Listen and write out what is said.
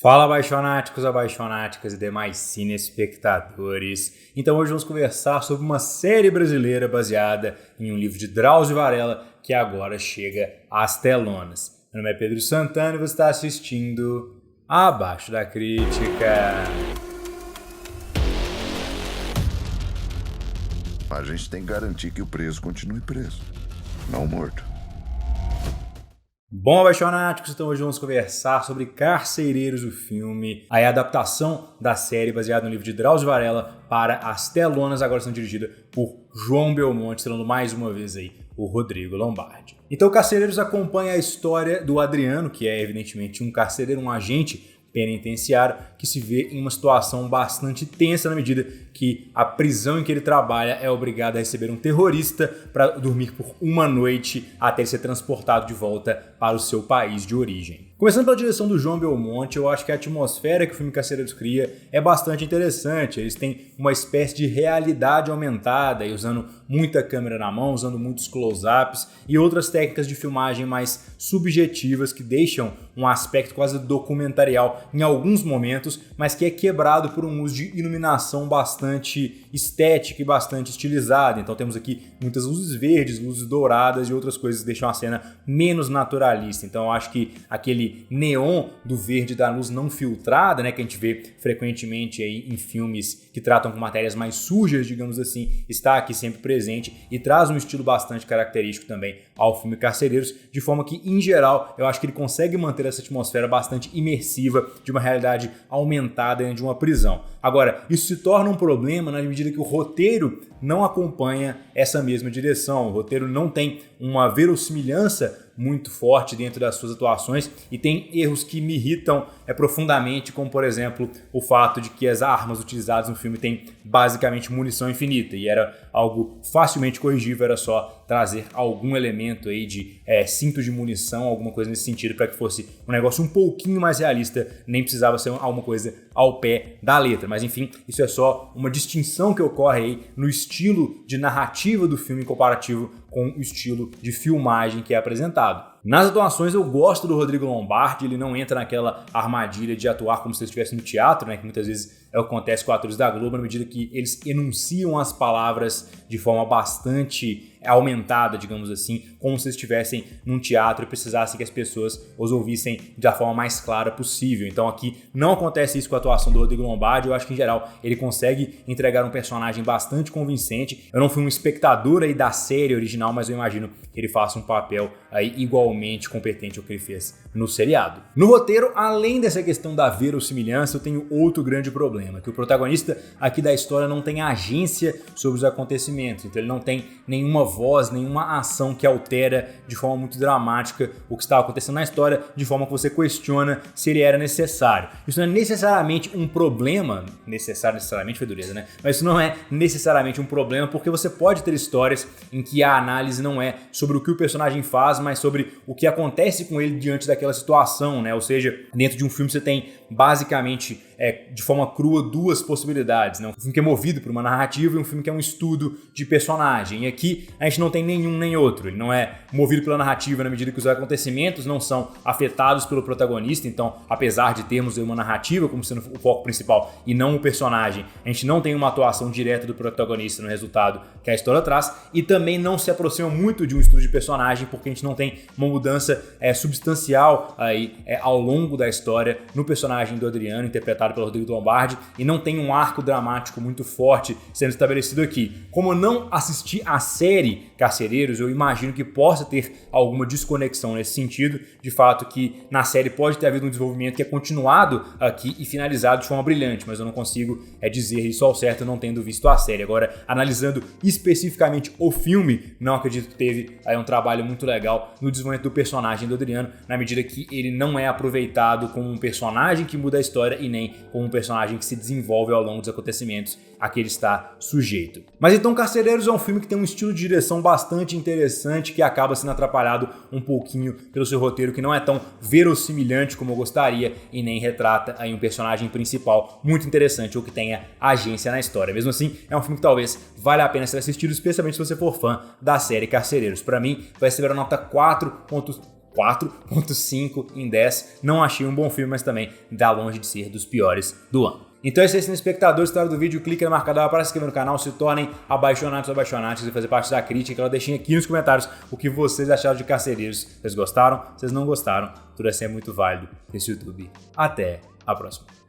Fala, apaixonáticos, apaixonáticas e demais cinespectadores. Então hoje vamos conversar sobre uma série brasileira baseada em um livro de Drauzio Varela que agora chega às telonas. Meu nome é Pedro Santana e você está assistindo Abaixo da Crítica. A gente tem que garantir que o preso continue preso, não morto. Bom, apaixonáticos, então hoje vamos conversar sobre Carcereiros, o filme, a adaptação da série baseada no livro de Drauzio Varela para as telonas, agora sendo dirigida por João Belmonte, estrelando mais uma vez aí o Rodrigo Lombardi. Então Carcereiros acompanha a história do Adriano, que é evidentemente um carcereiro, um agente penitenciário que se vê em uma situação bastante tensa na medida que a prisão em que ele trabalha é obrigada a receber um terrorista para dormir por uma noite até ele ser transportado de volta para o seu país de origem. Começando pela direção do João Belmonte, eu acho que a atmosfera que o filme Carcereiros cria é bastante interessante. Eles têm uma espécie de realidade aumentada, e usando muita câmera na mão, usando muitos close-ups e outras técnicas de filmagem mais subjetivas que deixam um aspecto quase documentarial em alguns momentos, mas que é quebrado por um uso de iluminação bastante estética e bastante estilizada. Então temos aqui muitas luzes verdes, luzes douradas e outras coisas que deixam a cena menos naturalista. Então eu acho que aquele neon do verde da luz não filtrada, né, que a gente vê frequentemente aí em filmes que tratam com matérias mais sujas, digamos assim, está aqui sempre presente e traz um estilo bastante característico também ao filme Carcereiros, de forma que, em geral, eu acho que ele consegue manter essa atmosfera bastante imersiva de uma realidade aumentada dentro de uma prisão. Agora, isso se torna um problema na medida que o roteiro não acompanha essa mesma direção. O roteiro não tem uma verossimilhança muito forte dentro das suas atuações e tem erros que me irritam profundamente, como por exemplo o fato de que as armas utilizadas no filme têm basicamente munição infinita e era algo facilmente corrigível, era só trazer algum elemento aí de cinto de munição, alguma coisa nesse sentido para que fosse um negócio um pouquinho mais realista, nem precisava ser alguma coisa ao pé da letra, mas enfim, isso é só uma distinção que ocorre aí no estilo de narrativa do filme em comparativo com o estilo de filmagem que é apresentado. Nas atuações eu gosto do Rodrigo Lombardi, ele não entra naquela armadilha de atuar como se ele estivesse no teatro, né, que muitas vezes é o que acontece com atores da Globo, na medida que eles enunciam as palavras de forma bastante aumentada, digamos assim, como se estivessem num teatro e precisassem que as pessoas os ouvissem da forma mais clara possível. Então aqui não acontece isso com a atuação do Rodrigo Lombardi, eu acho que em geral ele consegue entregar um personagem bastante convincente. Eu não fui um espectador aí da série original, mas eu imagino que ele faça um papel aí igualmente competente ao que ele fez no seriado. No roteiro, além dessa questão da verossimilhança, eu tenho outro grande problema, que o protagonista aqui da história não tem agência sobre os acontecimentos, então ele não tem nenhuma voz, nenhuma ação que altera de forma muito dramática o que está acontecendo na história, de forma que você questiona se ele era necessário. Isso não é necessariamente um problema, necessariamente foi dureza, né? Mas isso não é necessariamente um problema, porque você pode ter histórias em que a análise não é sobre o que o personagem faz, mas sobre o que acontece com ele diante daquela situação, né? Ou seja, dentro de um filme você tem basicamente de forma crua duas possibilidades, né? Um filme que é movido por uma narrativa e um filme que é um estudo de personagem. E aqui a gente não tem nenhum nem outro. Ele não é movido pela narrativa na medida que os acontecimentos não são afetados pelo protagonista. Então, apesar de termos uma narrativa como sendo o foco principal e não o personagem, a gente não tem uma atuação direta do protagonista no resultado que a história traz e também não se aproxima muito de um estudo de personagem porque a gente não tem uma mudança substancial aí, ao longo da história no personagem do Adriano, interpretado pelo Rodrigo Lombardi, e não tem um arco dramático muito forte sendo estabelecido aqui. Como eu não assisti a série Carcereiros, eu imagino que possa ter alguma desconexão nesse sentido, de fato que na série pode ter havido um desenvolvimento que é continuado aqui e finalizado de forma brilhante, mas eu não consigo dizer isso ao certo não tendo visto a série. Agora, analisando especificamente o filme, não acredito que teve aí um trabalho muito legal no desenvolvimento do personagem do Adriano, na medida que ele não é aproveitado como um personagem que muda a história e nem como um personagem que se desenvolve ao longo dos acontecimentos a que ele está sujeito. Mas então Carcereiros é um filme que tem um estilo de direção bastante interessante que acaba sendo atrapalhado um pouquinho pelo seu roteiro, que não é tão verossimilhante como eu gostaria e nem retrata aí um personagem principal muito interessante ou que tenha agência na história. Mesmo assim, é um filme que talvez valha a pena ser assistido, especialmente se você for fã da série Carcereiros. Para mim, vai receber a nota 4.5 4.5 em 10. Não achei um bom filme, mas também dá longe de ser dos piores do ano. Então é isso aí, espectadores, se do vídeo, clica no marcador para se inscrever no canal, se tornem apaixonados ou apaixonadas e fazer parte da crítica. Deixem aqui nos comentários o que vocês acharam de Carcereiros. Vocês gostaram? Vocês não gostaram? Tudo assim é muito válido nesse YouTube. Até a próxima.